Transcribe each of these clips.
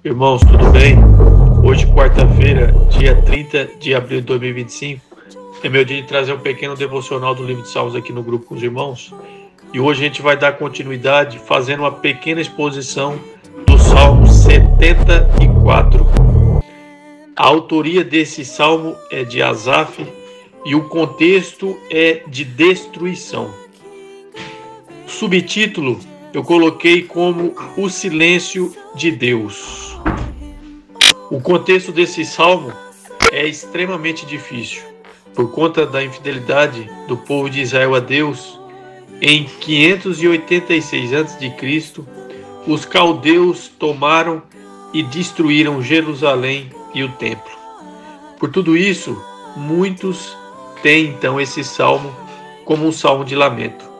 Irmãos, tudo bem? Hoje, quarta-feira, dia 30 de abril de 2025, é meu dia de trazer um pequeno devocional do livro de Salmos aqui no grupo com os irmãos. E hoje a gente vai dar continuidade fazendo uma pequena exposição do Salmo 74. A autoria desse salmo é de Asaf e o contexto é de destruição. O subtítulo eu coloquei como O Silêncio de Deus. O contexto desse salmo é extremamente difícil, por conta da infidelidade do povo de Israel a Deus. Em 586 a.C., os caldeus tomaram e destruíram Jerusalém e o templo. Por tudo isso, muitos têm então esse salmo como um salmo de lamento.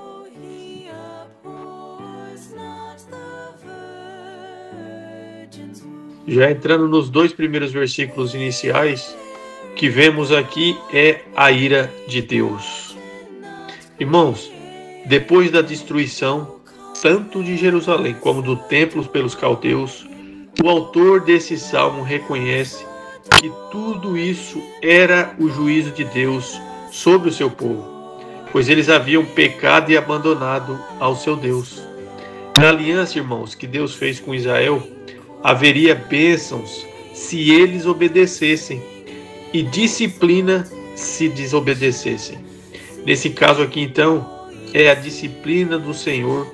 Já entrando nos dois primeiros versículos iniciais, o que vemos aqui é a ira de Deus. Irmãos, depois da destruição tanto de Jerusalém como do templo pelos caldeus, o autor desse salmo reconhece que tudo isso era o juízo de Deus sobre o seu povo, pois eles haviam pecado e abandonado ao seu Deus. Na aliança, irmãos, que Deus fez com Israel, haveria bênçãos se eles obedecessem e disciplina se desobedecessem. Nesse caso aqui, então, é a disciplina do Senhor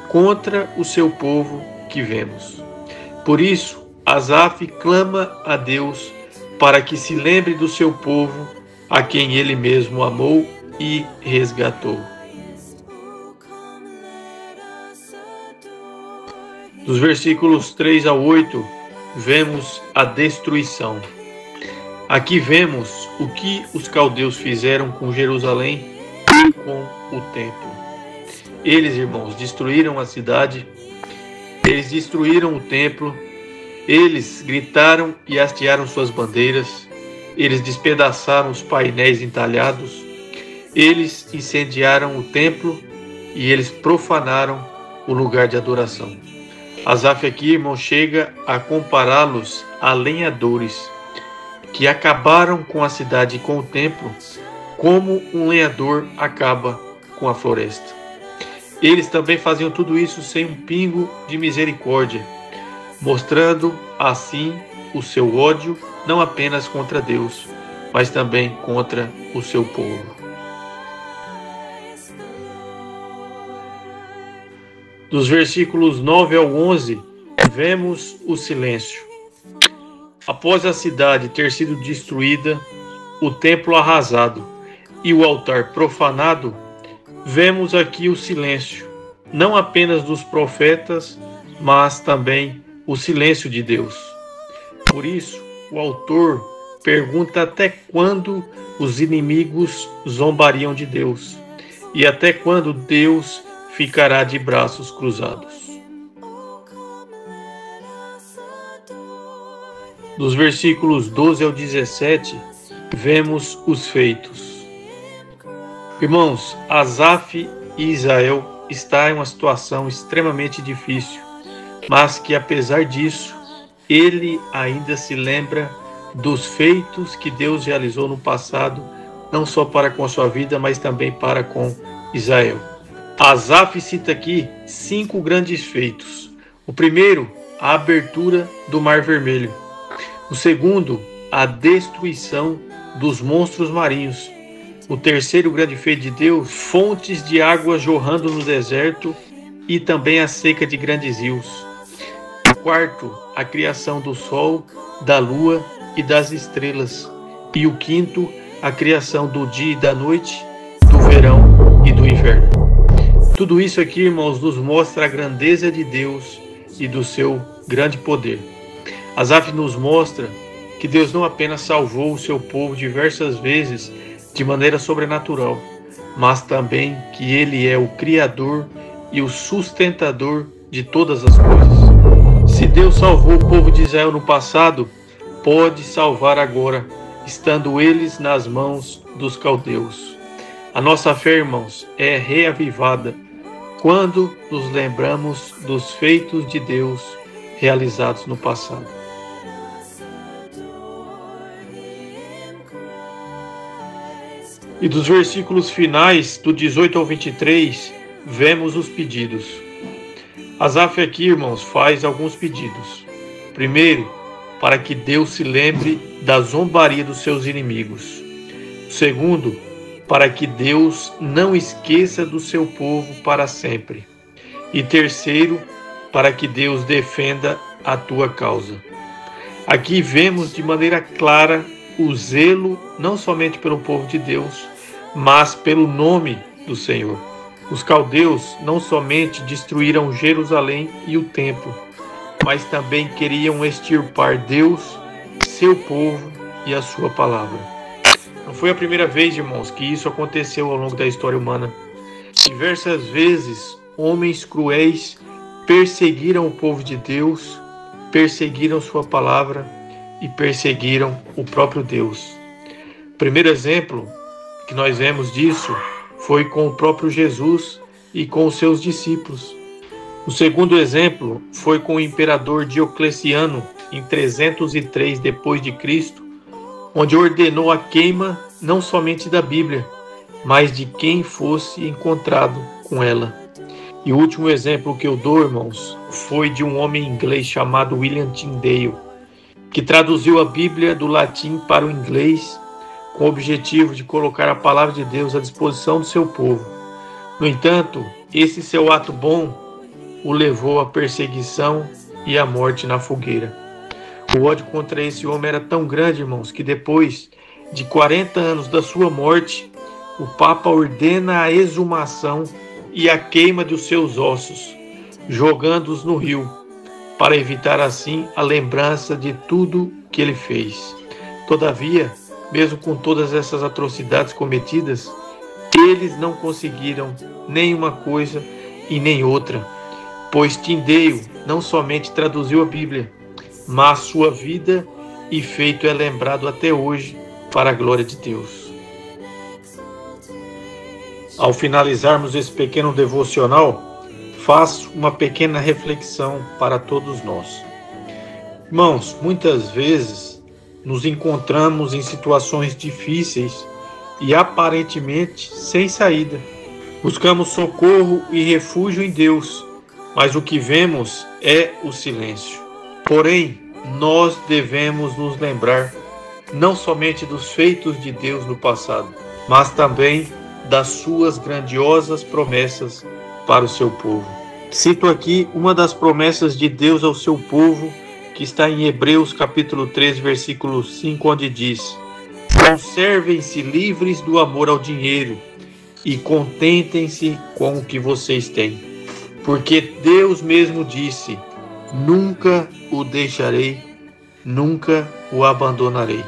contra o seu povo que vemos. Por isso, Asaf clama a Deus para que se lembre do seu povo, a quem ele mesmo amou e resgatou. Dos versículos 3 ao 8, vemos a destruição. Aqui vemos o que os caldeus fizeram com Jerusalém e com o templo. Eles, irmãos, destruíram a cidade, eles destruíram o templo, eles gritaram e hastearam suas bandeiras, eles despedaçaram os painéis entalhados, eles incendiaram o templo e eles profanaram o lugar de adoração. Asaf aqui, irmão, chega a compará-los a lenhadores que acabaram com a cidade e com o templo, como um lenhador acaba com a floresta. Eles também faziam tudo isso sem um pingo de misericórdia, mostrando assim o seu ódio não apenas contra Deus, mas também contra o seu povo. Dos versículos 9 ao 11, vemos o silêncio. Após a cidade ter sido destruída, o templo arrasado e o altar profanado, vemos aqui o silêncio, não apenas dos profetas, mas também o silêncio de Deus. Por isso, o autor pergunta até quando os inimigos zombariam de Deus e até quando Deus ficará de braços cruzados. Dos versículos 12 ao 17, vemos os feitos. Irmãos, Asaf e Israel estão em uma situação extremamente difícil, mas que apesar disso, ele ainda se lembra dos feitos que Deus realizou no passado, não só para com a sua vida, mas também para com Israel. Asaf cita aqui 5 grandes feitos. O primeiro, a abertura do Mar Vermelho. O segundo, a destruição dos monstros marinhos. O terceiro grande feito de Deus, fontes de água jorrando no deserto e também a seca de grandes rios. O quarto, a criação do sol, da lua e das estrelas. E o quinto, a criação do dia e da noite, do verão e do inverno. Tudo isso aqui, irmãos, nos mostra a grandeza de Deus e do seu grande poder. Asaf nos mostra que Deus não apenas salvou o seu povo diversas vezes de maneira sobrenatural, mas também que Ele é o Criador e o sustentador de todas as coisas. Se Deus salvou o povo de Israel no passado, pode salvar agora, estando eles nas mãos dos caldeus. A nossa fé, irmãos, é reavivada quando nos lembramos dos feitos de Deus realizados no passado. E dos versículos finais, do 18 ao 23, vemos os pedidos. Asaf aqui, irmãos, faz alguns pedidos. Primeiro, para que Deus se lembre da zombaria dos seus inimigos. Segundo, para que Deus não esqueça do seu povo para sempre. E terceiro, para que Deus defenda a tua causa. Aqui vemos de maneira clara o zelo não somente pelo povo de Deus, mas pelo nome do Senhor. Os caldeus não somente destruíram Jerusalém e o templo, mas também queriam extirpar Deus, seu povo e a sua palavra. Não foi a primeira vez, irmãos, que isso aconteceu ao longo da história humana. Diversas vezes, homens cruéis perseguiram o povo de Deus, perseguiram sua palavra e perseguiram o próprio Deus. O primeiro exemplo que nós vemos disso foi com o próprio Jesus e com os seus discípulos. O segundo exemplo foi com o imperador Diocleciano em 303 d.C., onde ordenou a queima não somente da Bíblia, mas de quem fosse encontrado com ela. E o último exemplo que eu dou, irmãos, foi de um homem inglês chamado William Tyndale, que traduziu a Bíblia do latim para o inglês com o objetivo de colocar a palavra de Deus à disposição do seu povo. No entanto, esse seu ato bom o levou à perseguição e à morte na fogueira. O ódio contra esse homem era tão grande, irmãos, que depois de 40 anos da sua morte, o Papa ordena a exumação e a queima dos seus ossos, jogando-os no rio, para evitar assim a lembrança de tudo que ele fez. Todavia, mesmo com todas essas atrocidades cometidas, eles não conseguiram nem uma coisa e nem outra, pois Tyndale não somente traduziu a Bíblia, mas sua vida e feito é lembrado até hoje para a glória de Deus. Ao finalizarmos esse pequeno devocional, faço uma pequena reflexão para todos nós. Irmãos, muitas vezes nos encontramos em situações difíceis e aparentemente sem saída. Buscamos socorro e refúgio em Deus, mas o que vemos é o silêncio. Porém, nós devemos nos lembrar não somente dos feitos de Deus no passado, mas também das suas grandiosas promessas para o seu povo. Cito aqui uma das promessas de Deus ao seu povo, que está em Hebreus capítulo 3, versículo 5, onde diz: conservem-se livres do amor ao dinheiro e contentem-se com o que vocês têm. Porque Deus mesmo disse: nunca o deixarei, nunca o abandonarei.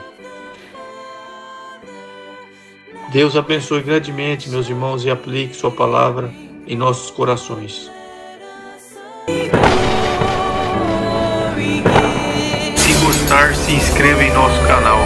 Deus abençoe grandemente, meus irmãos, e aplique sua palavra em nossos corações. Se gostar, se inscreva em nosso canal.